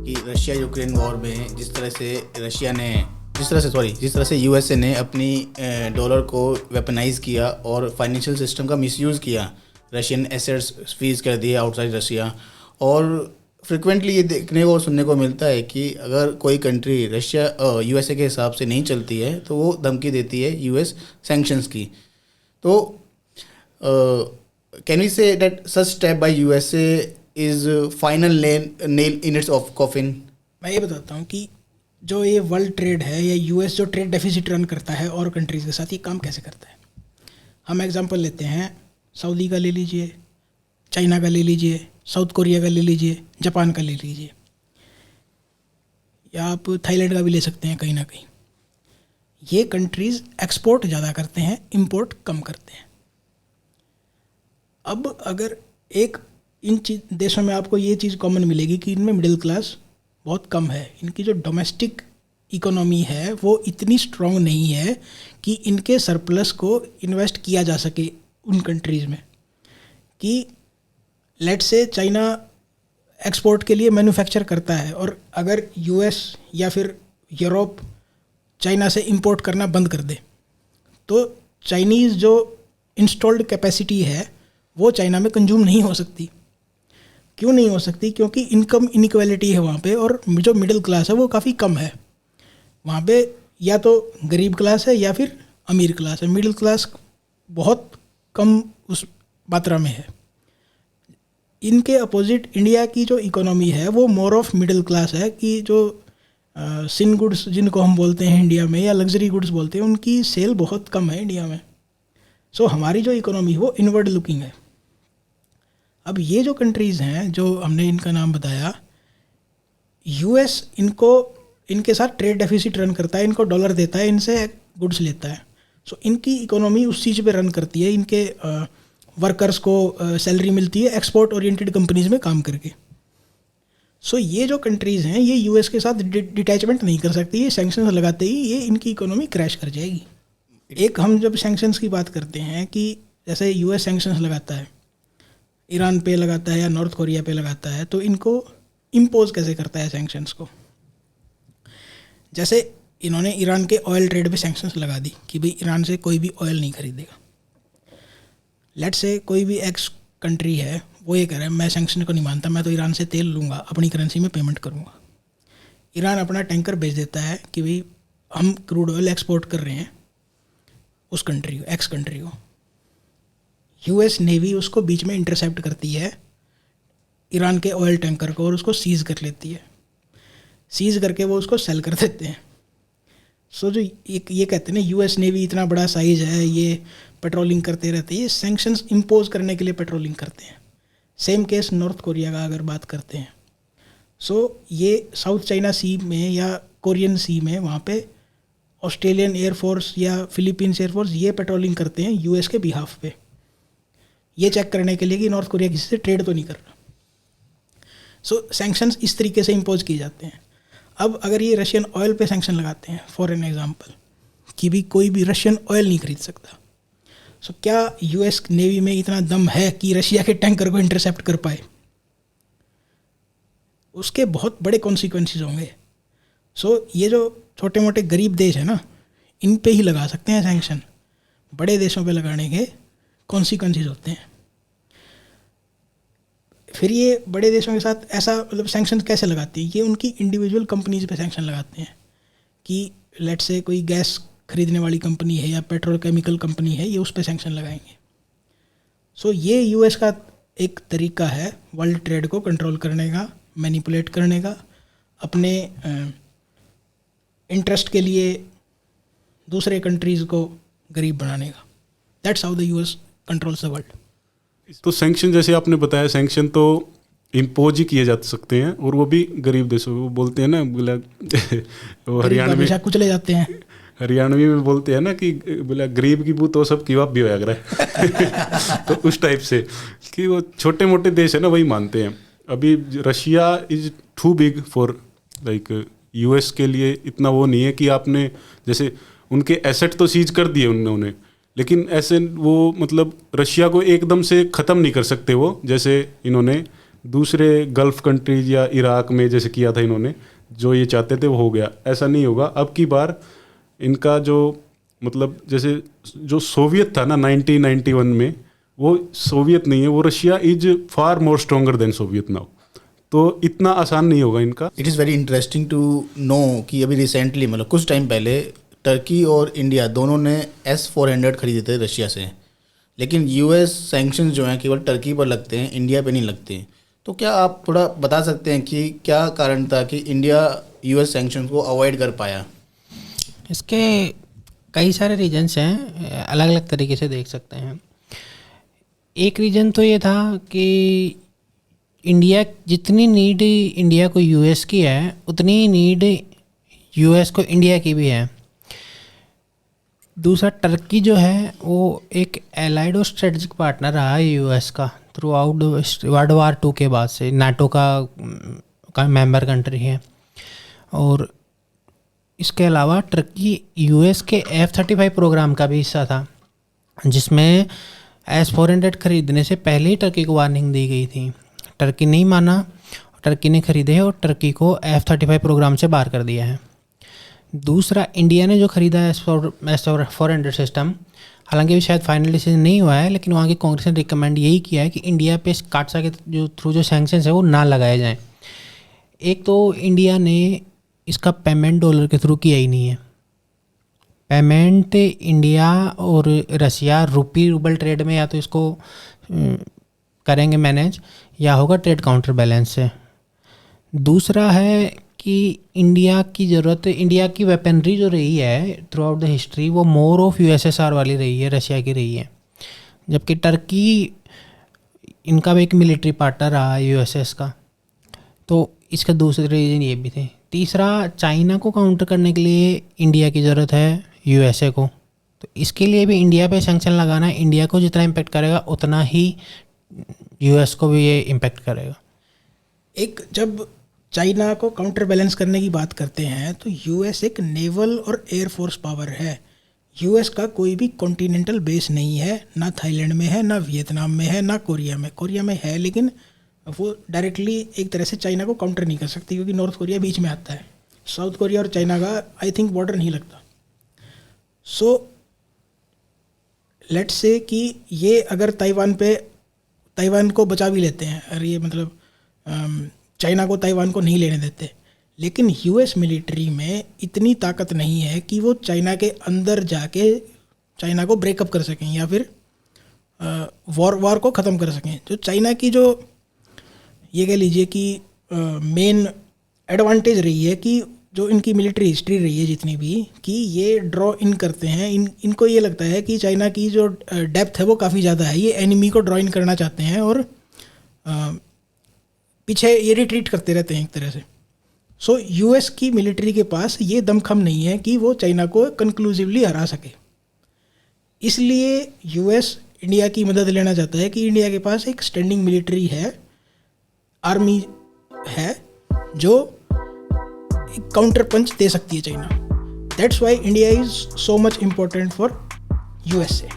कि Russia Ukraine war में जिस तरह से यूएसए ने अपनी डॉलर को वेपनाइज किया और फाइनेंशियल सिस्टम का मिसयूज़ किया, रशियन एसेट्स फ्रीज कर दिए आउटसाइड रशिया। और फ्रिक्वेंटली ये देखने को और सुनने को मिलता है कि अगर कोई कंट्री रशिया यूएसए के हिसाब से नहीं चलती है तो वो धमकी देती है यूएस सैंक्शंस की। तो can we say that such step by USA is final nail in its of coffin? मैं ये बताता हूँ कि जो ये वर्ल्ड ट्रेड है या यूएस जो ट्रेड डेफिसिट रन करता है और कंट्रीज़ के साथ, ये काम कैसे करता है। हम एग्जांपल लेते हैं, सऊदी का ले लीजिए, चाइना का ले लीजिए, साउथ कोरिया का ले लीजिए, जापान का ले लीजिए, या आप थाईलैंड का भी ले सकते हैं कहीं ना कहीं। ये कंट्रीज़ एक्सपोर्ट ज़्यादा करते हैं, इंपोर्ट कम करते हैं। अब अगर एक इन देशों में आपको ये चीज़ कॉमन मिलेगी कि इनमें मिडिल क्लास बहुत कम है, इनकी जो डोमेस्टिक इकोनॉमी है वो इतनी स्ट्रॉन्ग नहीं है कि इनके सरप्लस को इन्वेस्ट किया जा सके उन कंट्रीज़ में। कि लेट से चाइना एक्सपोर्ट के लिए मैन्युफैक्चर करता है और अगर यूएस या फिर यूरोप चाइना से इंपोर्ट करना बंद कर दे, तो चाइनीज़ जो इंस्टॉल्ड कैपेसिटी है वो चाइना में कंज्यूम नहीं हो सकती। क्यों नहीं हो सकती? क्योंकि इनकम इनइक्वालिटी है वहाँ पे, और जो मिडिल क्लास है वो काफ़ी कम है वहाँ पे। या तो गरीब क्लास है या फिर अमीर क्लास है, मिडिल क्लास बहुत कम उस मात्रा में है। इनके अपोजिट इंडिया की जो इकोनॉमी है वो मोर ऑफ मिडिल क्लास है, कि जो सिन गुड्स जिनको हम बोलते हैं इंडिया में, या लग्जरी गुड्स बोलते हैं, उनकी सेल बहुत कम है इंडिया में। सो हमारी जो इकोनॉमी है वो इनवर्ड लुकिंग है। अब ये जो कंट्रीज़ हैं जो हमने इनका नाम बताया, यूएस इनके साथ ट्रेड डेफिसिट रन करता है, इनको डॉलर देता है, इनसे गुड्स लेता है। सो इनकी इकोनॉमी उस चीज़ पे रन करती है, इनके वर्कर्स को सैलरी मिलती है एक्सपोर्ट ओरिएंटेड कंपनीज़ में काम करके। सो ये जो कंट्रीज़ हैं ये यूएस के साथ डिटैचमेंट नहीं कर सकती, ये सैंक्शंस लगाते ही ये इनकी इकोनॉमी क्रैश कर जाएगी। एक हम जब सैंक्शंस की बात करते हैं कि जैसे यूएस सैंक्शंस लगाता है, ईरान पे लगाता है या नॉर्थ कोरिया पे लगाता है, तो इनको इम्पोज कैसे करता है सैंक्शंस को। जैसे इन्होंने ईरान के ऑयल ट्रेड पे सैंक्शंस लगा दी कि भाई ईरान से कोई भी ऑयल नहीं खरीदेगा। लेट से कोई भी एक्स कंट्री है, वो ये कह रहा है मैं सैंक्शन को नहीं मानता, मैं तो ईरान से तेल लूँगा, अपनी करेंसी में पेमेंट करूँगा। ईरान अपना टैंकर भेज देता है कि भाई हम क्रूड ऑयल एक्सपोर्ट कर रहे हैं उस कंट्री को, एक्स कंट्री को। यूएस नेवी उसको बीच में इंटरसेप्ट करती है ईरान के ऑयल टैंकर को और उसको सीज़ कर लेती है। सीज़ करके वो उसको सेल कर देते हैं। सो जो ये कहते हैं ना यूएस नेवी इतना बड़ा साइज़ है, ये पेट्रोलिंग करते रहते हैं, ये सैंक्शंस इम्पोज करने के लिए पेट्रोलिंग करते हैं। सेम केस नॉर्थ कोरिया का अगर बात करते हैं, सो ये साउथ चाइना सी में या कोरियन सी में वहाँ पे ऑस्ट्रेलियन एयरफोर्स या फिलीपींस एयरफोर्स ये पेट्रोलिंग करते हैं यूएस के बिहाफ पे, ये चेक करने के लिए कि नॉर्थ कोरिया किसी से ट्रेड तो नहीं कर रहा। सो सैंक्शंस इस तरीके से इम्पोज किए जाते हैं। अब अगर ये रशियन ऑयल पे सैंक्शन लगाते हैं फॉर एन एग्जांपल, कि भी कोई भी रशियन ऑयल नहीं खरीद सकता, सो क्या यूएस नेवी में इतना दम है कि रशिया के टैंकर को इंटरसेप्ट कर पाए? उसके बहुत बड़े कॉन्सिक्वेंसेस होंगे। सो ये जो छोटे मोटे गरीब देश है ना, इन पे ही लगा सकते हैं सैंक्शन। बड़े देशों पे लगाने के कॉन्सिक्वेंसेस होते हैं। फिर ये बड़े देशों के साथ ऐसा मतलब सैंक्शन कैसे लगाती है? ये उनकी इंडिविजुअल कंपनीज पे सैंक्शन लगाते हैं कि लेट से कोई गैस खरीदने वाली कंपनी है या पेट्रोकेमिकल कंपनी है, ये उस पर सैंक्शन लगाएंगे। सो ये यूएस का एक तरीका है वर्ल्ड ट्रेड को कंट्रोल करने का, मैनिपुलेट करने का, अपने इंटरेस्ट के लिए दूसरे कंट्रीज़ को गरीब बनाने का। That's how the US controls the world. तो सैंक्शन जैसे आपने बताया, सैंक्शन तो इम्पोज ही किए जा सकते हैं, और वो भी गरीब देशों को बोलते हैं ना, बोला वो हरियाणवी कुचले जाते हैं, हरियाणवी में बोलते हैं ना कि बोला गरीब की बू तो सब की भी होया करे। तो उस टाइप से कि वो छोटे मोटे देश है ना वही मानते हैं। अभी Russia is too big for like US के लिए, इतना वो नहीं है कि आपने जैसे उनके एसेट तो सीज कर दिए उन्होंने, लेकिन ऐसे वो मतलब रशिया को एकदम से ख़त्म नहीं कर सकते वो, जैसे इन्होंने दूसरे गल्फ कंट्रीज या इराक में जैसे किया था इन्होंने, जो ये चाहते थे वो हो गया, ऐसा नहीं होगा। अब की बार इनका जो मतलब जैसे जो सोवियत था ना 1991 में, वो सोवियत नहीं है, वो Russia is far more stronger than Soviet now. तो इतना आसान नहीं होगा इनका। It is very interesting to know कि अभी रिसेंटली मतलब कुछ टाइम पहले टर्की और इंडिया दोनों ने S-400 खरीदे थे रशिया से, लेकिन US सैंक्शंस जो हैं केवल टर्की पर लगते हैं, इंडिया पे नहीं लगते। तो क्या आप थोड़ा बता सकते हैं कि क्या कारण था कि इंडिया US सैंक्शंस को अवॉइड कर पाया? इसके कई सारे रीजन्स हैं, अलग अलग तरीके से देख सकते हैं। एक रीज़न तो ये था कि इंडिया जितनी नीड इंडिया को US की है, उतनी ही नीड US को इंडिया की भी है। दूसरा, टर्की जो है वो एक एलाइड और स्ट्रेटजिक पार्टनर रहा है US का थ्रू आउट वर्ल्ड वार 2 के बाद से, नाटो का मेंबर कंट्री है। और इसके अलावा टर्की US के F-35 प्रोग्राम का भी हिस्सा था, जिसमें S-400 खरीदने से पहले ही टर्की को वार्निंग दी गई थी। टर्की नहीं माना, टर्की ने खरीदे और टर्की को F-35 प्रोग्राम से बाहर कर दिया है। दूसरा, इंडिया ने जो खरीदा है S-400 सिस्टम, हालांकि भी शायद फाइनल डिसीजन नहीं हुआ है, लेकिन वहाँ की कांग्रेस ने रिकमेंड यही किया है कि इंडिया पे काटसा के जो थ्रू जो सैंक्शंस है वो ना लगाए जाएं। एक तो इंडिया ने इसका पेमेंट डॉलर के थ्रू किया ही नहीं है। पेमेंट इंडिया और रसिया रुपी रूबल ट्रेड में या तो इसको करेंगे मैनेज, या होगा ट्रेड काउंटर बैलेंस से। दूसरा है कि इंडिया की ज़रूरत, इंडिया की वेपनरी जो रही है थ्रू आउट द हिस्ट्री, वो मोर ऑफ USSR वाली रही है, रशिया की रही है, जबकि टर्की इनका भी एक मिलिट्री पार्टनर रहा है USS का। तो इसका दूसरे रीज़न ये भी थे। तीसरा, चाइना को काउंटर करने के लिए इंडिया की ज़रूरत है USA को, तो इसके लिए भी इंडिया पे सैंक्शन लगाना इंडिया को जितना इम्पेक्ट करेगा उतना ही US को भी ये इम्पेक्ट करेगा। एक जब चाइना को काउंटर बैलेंस करने की बात करते हैं तो US एक नेवल और एयरफोर्स पावर है। US का कोई भी कॉन्टिनेंटल बेस नहीं है, ना थाईलैंड में है, ना वियतनाम में है, ना कोरिया में। कोरिया में है, लेकिन वो डायरेक्टली एक तरह से चाइना को काउंटर नहीं कर सकती, क्योंकि नॉर्थ कोरिया बीच में आता है। साउथ कोरिया और चाइना का आई थिंक बॉर्डर नहीं लगता। सो लेट्स से कि ये अगर ताइवान को बचा भी लेते हैं, और ये मतलब चाइना को ताइवान को नहीं लेने देते, लेकिन US मिलिट्री में इतनी ताकत नहीं है कि वो चाइना के अंदर जाके चाइना को ब्रेकअप कर सकें या फिर वॉर को ख़त्म कर सकें। जो चाइना की जो ये कह लीजिए कि मेन एडवांटेज रही है कि जो इनकी मिलिट्री हिस्ट्री रही है जितनी भी, कि ये ड्रॉ इन करते हैं, इनको ये लगता है कि चाइना की जो डेप्थ है वो काफ़ी ज़्यादा है, ये एनिमी को ड्रॉ इन करना चाहते हैं और पीछे ये रिट्रीट करते रहते हैं एक तरह से। सो US की मिलिट्री के पास ये दमखम नहीं है कि वो चाइना को कंक्लूसिवली हरा सके। इसलिए US इंडिया की मदद लेना चाहता है कि इंडिया के पास एक स्टैंडिंग मिलिट्री है, आर्मी है, जो एक काउंटर पंच दे सकती है China. That's why India is so much important for USA।